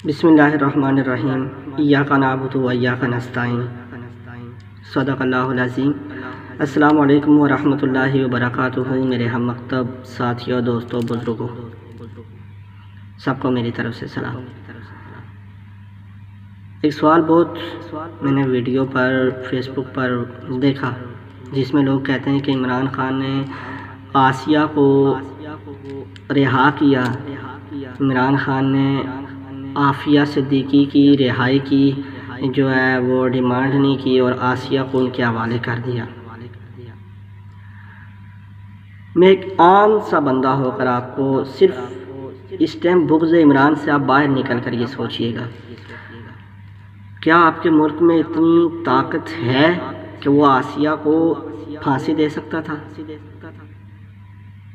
بسم اللہ الرحمن الرحیم ایاک نعبد و ایاک نستعین صدق اللہ العظیم۔ السلام علیکم ورحمۃ اللہ وبرکاتہ۔ میرے ہم مکتب ساتھیوں، دوستوں، بزرگوں، سب کو میری طرف سے سلام۔ ایک سوال میں نے ویڈیو پر فیس بک پر دیکھا جس میں لوگ کہتے ہیں کہ عمران خان نے آسیہ کو رہا کیا، عمران خان نے عافیہ صدیقی کی رہائی کی جو ہے وہ ڈیمانڈ نہیں کی اور آسیہ کو ان کے حوالے کر دیا۔ میں ایک عام سا بندہ ہو کر آپ کو صرف اس ٹائم بغض عمران سے آپ باہر نکل کر یہ سوچئے گا، کیا آپ کے ملک میں اتنی طاقت ہے کہ وہ آسیہ کو پھانسی دے سکتا تھا؟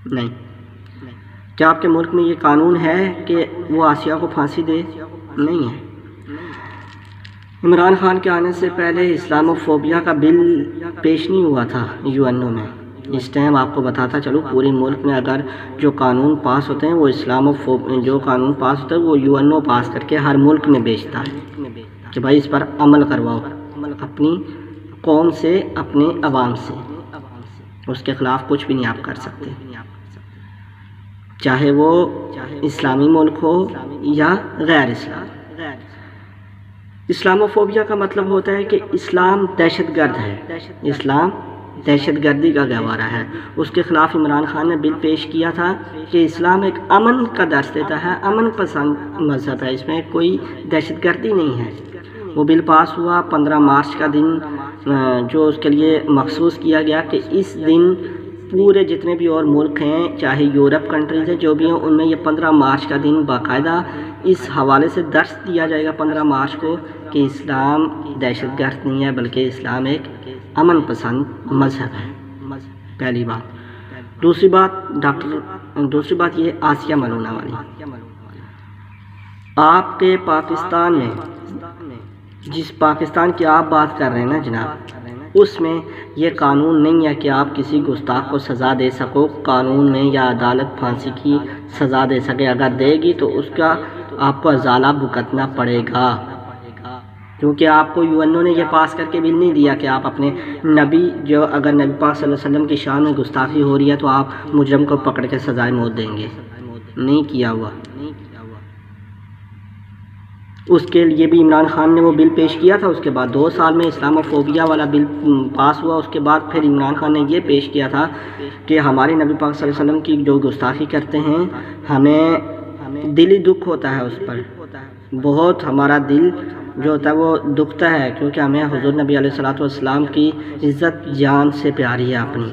نہیں۔ کیا آپ کے ملک میں یہ قانون ہے کہ وہ آسیہ کو پھانسی دے؟ نہیں ہے۔ عمران خان کے آنے سے پہلے اسلامو فوبیا کا بل پیش نہیں ہوا تھا یو این او میں۔ اس ٹائم آپ کو بتاتا چلو پورے ملک میں اگر جو قانون پاس ہوتے ہیں وہ جو قانون پاس ہوتا ہے وہ یو این او پاس کر کے ہر ملک میں بیچتا ہے کہ بھائی اس پر عمل کرواؤ، اپنی قوم سے، اپنے عوام سے، اس کے خلاف کچھ بھی نہیں آپ کر سکتے، چاہے وہ اسلامی ملک ہو یا غیر اسلام۔ اسلامو فوبیا کا مطلب ہوتا ہے کہ اسلام دہشت گرد ہے، اسلام دہشت گردی کا گہوارہ ہے۔ اس کے خلاف عمران خان نے بل پیش کیا تھا کہ اسلام ایک امن کا درس دیتا ہے، امن پسند مذہب ہے، اس میں کوئی دہشت گردی نہیں ہے۔ وہ بل پاس ہوا 15 مارچ کا دن، جو اس کے لیے مخصوص کیا گیا کہ اس دن پورے جتنے بھی اور ملک ہیں، چاہے یورپ کنٹریز ہیں جو بھی ہیں، ان میں یہ 15 مارچ کا دن باقاعدہ اس حوالے سے درس دیا جائے گا 15 مارچ کو کہ اسلام دہشت گرد نہیں ہے بلکہ اسلام ایک امن پسند مذہب ہے۔ پہلی بات۔ دوسری بات یہ آسیہ ملونہ والی۔ آپ کے پاکستان میں، جس پاکستان کی آپ بات کر رہے ہیں نا جناب، اس میں یہ قانون نہیں ہے کہ آپ کسی گستاخ کو سزا دے سکو قانون میں، یا عدالت پھانسی کی سزا دے سکے۔ اگر دے گی تو اس کا آپ کو ازالہ بھگتنا پڑے گا، کیونکہ آپ کو یو این او نے یہ پاس کر کے بل نہیں دیا کہ آپ اپنے نبی، جو اگر نبی پاک صلی اللہ علیہ وسلم کی شان میں گستاخی ہو رہی ہے تو آپ مجرم کو پکڑ کے سزائے موت دیں گے، نہیں کیا ہوا۔ اس کے لیے بھی عمران خان نے وہ بل پیش کیا تھا، اس کے بعد 2 سال میں اسلامو فوبیا والا بل پاس ہوا۔ اس کے بعد پھر عمران خان نے یہ پیش کیا تھا کہ ہمارے نبی پاک صلی اللہ علیہ وسلم کی جو گستاخی کرتے ہیں ہمیں دلی دکھ ہوتا ہے، اس پر بہت ہمارا دل جو ہوتا ہے وہ دکھتا ہے، کیونکہ ہمیں حضور نبی علیہ الصلوۃ والسلام کی عزت جان سے پیاری ہے اپنی،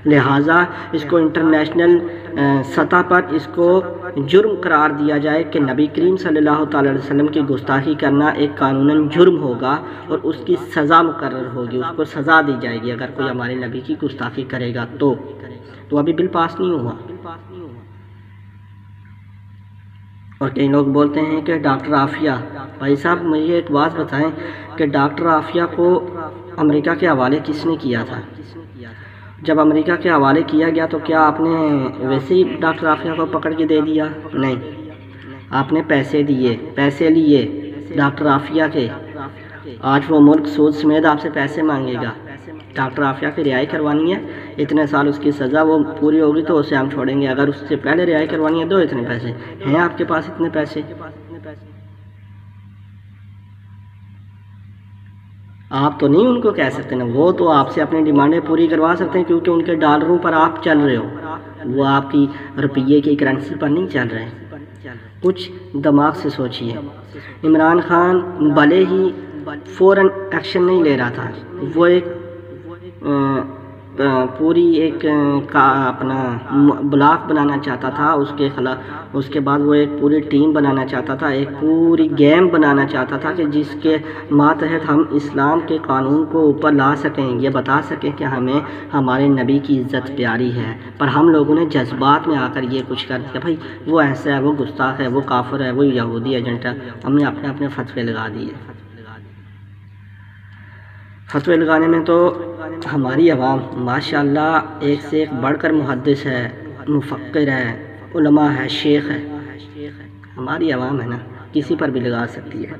لہٰذا اس کو انٹرنیشنل سطح پر اس کو جرم قرار دیا جائے کہ نبی کریم صلی اللہ تعالی علیہ وسلم کی گستاخی کرنا ایک قانوناً جرم ہوگا اور اس کی سزا مقرر ہوگی، اس کو سزا دی جائے گی اگر کوئی ہمارے نبی کی گستاخی کرے گا تو ابھی بل پاس نہیں ہوا۔ اور کئی لوگ بولتے ہیں کہ ڈاکٹر عافیہ، بھائی صاحب مجھے ایک بات بتائیں کہ ڈاکٹر عافیہ کو امریکہ کے حوالے کس نے کیا تھا؟ جب امریکہ کے حوالے کیا گیا تو کیا آپ نے ویسے ہی ڈاکٹر عافیہ کو پکڑ کے دے دیا؟ نہیں، آپ نے پیسے لیے ڈاکٹر عافیہ کے۔ آج وہ ملک سود سمیت آپ سے پیسے مانگے گا، ڈاکٹر عافیہ کی رہائی کروانی ہے، اتنے سال اس کی سزا وہ پوری ہوگی تو اسے ہم چھوڑیں گے، اگر اس سے پہلے رہائی کروانی ہے دو اتنے پیسے ہیں آپ کے پاس، اتنے پیسے آپ تو نہیں ان کو کہہ سکتے نا، وہ تو آپ سے اپنی ڈیمانڈیں پوری کروا سکتے ہیں کیونکہ ان کے ڈالروں پر آپ چل رہے ہو، وہ آپ کی روپیے کی کرنسی پر نہیں چل رہے ہیں۔ کچھ دماغ سے سوچئے۔ عمران خان بھلے ہی فوراً ایکشن نہیں لے رہا تھا، وہ ایک پوری ایک اپنا بلاک بنانا چاہتا تھا اس کے خلاف، اس کے بعد وہ ایک پوری ٹیم بنانا چاہتا تھا، ایک پوری گیم بنانا چاہتا تھا کہ جس کے ماتحت ہم اسلام کے قانون کو اوپر لا سکیں، یہ بتا سکیں کہ ہمیں ہمارے نبی کی عزت پیاری ہے، پر ہم لوگوں نے جذبات میں آ کر یہ کچھ کر دیا، بھائی وہ ایسا ہے، وہ گستاخ ہے، وہ کافر ہے، وہ یہودی ایجنٹ ہے، ہم نے اپنے فتوے لگا دیے۔ فتوے لگانے میں تو ہماری عوام ماشاءاللہ ایک سے ایک بڑھ کر محدث ہے، مفکر ہے، علماء ہے، شیخ ہے، ہماری عوام ہے نا، کسی پر بھی لگا سکتی ہے،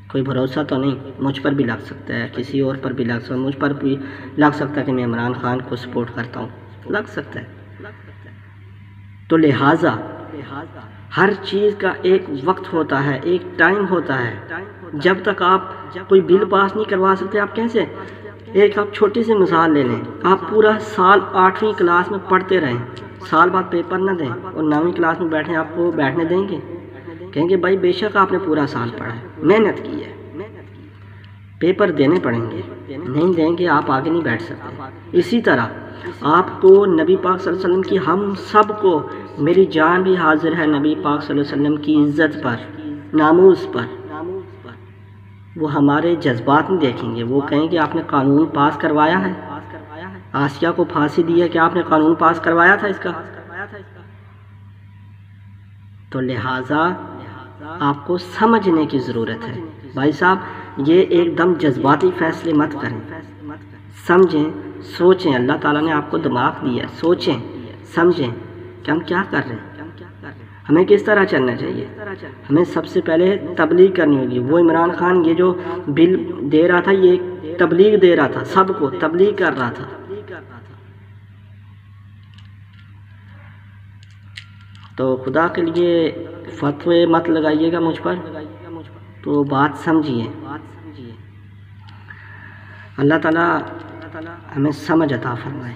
کوئی بھروسہ تو نہیں، مجھ پر بھی لگ سکتا ہے، کسی اور پر بھی لگ سکتا ہے، مجھ پر بھی لگ سکتا ہے کہ میں عمران خان کو سپورٹ کرتا ہوں، لگ سکتا ہے۔ تو لہٰذا ہر چیز کا ایک وقت ہوتا ہے، ایک ٹائم ہوتا ہے۔ جب تک آپ کوئی بل پاس نہیں کروا سکتے، آپ کیسے؟ ایک آپ چھوٹی سی مثال لے لیں، آپ پورا سال 8ویں کلاس میں پڑھتے رہیں، سال بعد پیپر نہ دیں اور 9ویں کلاس میں بیٹھیں، آپ کو بیٹھنے دیں گے؟ کہیں گے بھائی بے شک آپ نے پورا سال پڑھا ہے، محنت کی ہے، پیپر دینے پڑیں گے، نہیں دیں گے آپ آگے نہیں بیٹھ سکتے۔ اسی طرح آپ کو نبی پاک صلی اللہ علیہ وسلم کی، ہم سب کو، میری جان بھی حاضر ہے نبی پاک صلی اللہ علیہ وسلم کی عزت پر، ناموس پر، وہ ہمارے جذبات نہیں دیکھیں گے، وہ کہیں گے آپ نے قانون پاس کروایا ہے، آسیہ کو پھانسی دی ہے، کہ آپ نے قانون پاس کروایا تھا اس کا؟ تو لہٰذا آپ کو سمجھنے کی ضرورت ہے۔ بھائی صاحب یہ ایک دم جذباتی فیصلے مت کریں، سمجھیں، سوچیں، اللہ تعالیٰ نے آپ کو دماغ دیا ہے، سوچیں سمجھیں کہ ہم کیا کر رہے ہیں، ہمیں کس طرح چلنا چاہیے۔ ہمیں سب سے پہلے تبلیغ کرنی ہوگی۔ وہ عمران خان یہ جو بل دے رہا تھا، یہ تبلیغ دے رہا تھا، سب کو تبلیغ کر رہا تھا۔ تو خدا کے لیے فتوے مت لگائیے گا مجھ پر، تو بات سمجھیے۔ اللہ تعالیٰ ہمیں سمجھ عطا فرمائے۔